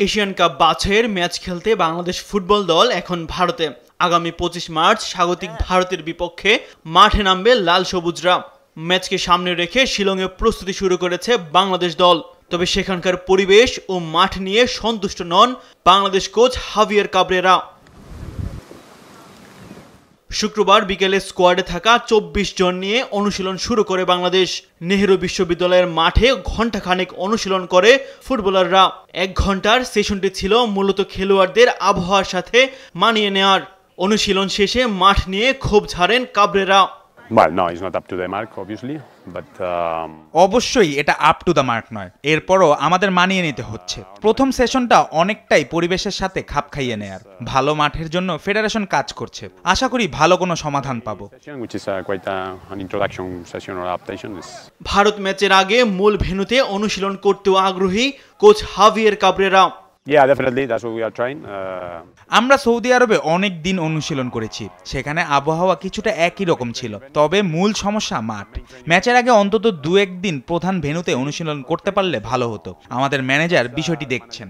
Asian cup বাছাইয়ের match খেলতে Bangladesh football দল এখন ভারতে। আগামী 25 মার্চ স্বাগতিক ভারতের বিপক্ষে মাঠে নামবে লাল সবুজরা। ম্যাচকে সামনে রেখে শিলংয়ে প্রস্তুতি শুরু করেছে বাংলাদেশ দল। তবে সেখানকার পরিবেশ ও মাঠ নিয়ে সন্তুষ্ট নন বাংলাদেশ কোচ হাভিয়ের কাবরেরা। শুক্রবার বিকেলে স্কোয়াডে থাকা 24 জন নিয়ে অনুশীলন শুরু করে বাংলাদেশ। নেহেরু বিশ্ববিদ্যালয়ের মাঠে ঘণ্টাখানেক অনুশীলন করে ফুটবলাররা। 1 ঘন্টার সেশনটি ছিল মূলত খেলোয়াড়দের আবহাওয়ার সাথে মানিয়ে নেওয়ার। অনুশীলন শেষে মাঠ নিয়ে ক্ষোভ ঝাড়েন কাবরেরা। অবশ্যই এটা আপ টু দ্য মার্ক নয়, এরপরও আমাদের মানিয়ে নিতে হচ্ছে। প্রথম সেশনটা অনেকটাই পরিবেশের সাথে খাপ খাইয়ে নেয়ার। ভালো মাঠের জন্য ফেডারেশন কাজ করছে, আশা করি ভালো কোনো সমাধান পাবো। ভারত ম্যাচের আগে মূল ভেন্যুতে অনুশীলন করতেও আগ্রহী কোচ হাভিয়ের কাবরেরা। আমরা সৌদি আরবে অনেক দিন অনুশীলন করেছি, সেখানে আবহাওয়া কিছুটা একই রকম ছিল, তবে মূল সমস্যা মাঠ। ম্যাচের আগে অন্তত 2-1 দিন প্রধান ভেন্যুতে অনুশীলন করতে পারলে ভালো হতো। আমাদের ম্যানেজার বিষয়টি দেখছেন।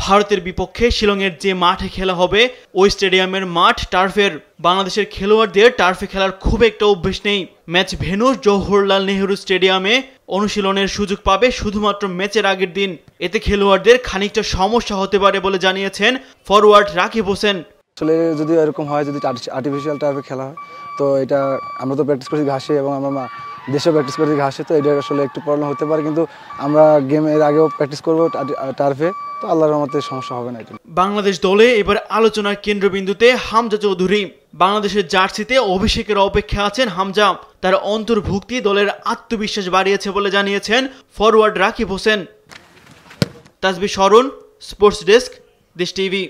ভারতের বিপক্ষে শিলংয়ের যে মাঠে খেলা হবে ওই স্টেডিয়ামের মাঠ টার্ফের। বাংলাদেশের খেলোয়াড়দের টার্ফে খেলার খুব একটা অভ্যেস নেই। ম্যাচ ভেন্যু জওহরলাল নেহেরু স্টেডিয়ামে অনুশীলনের সুযোগ পাবে শুধুমাত্র ম্যাচের আগের দিন। এতে খেলোয়াড়দের খানিকটা সমস্যা হতে পারে বলে জানিয়েছেন ফরওয়ার্ড রাকিব হোসেন। আসলে যদি এরকম হয়, যদি আর্টিফিশিয়াল টার্ফে খেলা হয়, তো এটা আমরা তো প্র্যাকটিস করছি ঘাসে এবং আমরা দেশে প্র্যাকটিস করছি ঘাসে, তো এটা আসলে একটু প্রবলেম হতে পারে। কিন্তু আমরা গেমের আগেও প্র্যাকটিস করবো টার্ফে, তো আল্লাহর রহমতে সমস্যা হবে না। এটা বাংলাদেশ দলে এবার আলোচনার কেন্দ্রবিন্দুতে হামজা চৌধুরী। বাংলাদেশের জার্সিতে অভিষেকের অপেক্ষা আছেন হামজা। তার অন্তর্ভুক্তি দলের আত্মবিশ্বাস বাড়িয়েছে বলে জানিয়েছেন forward Rakib Hossain. Tasbih Sarun, sports desk, Desh TV.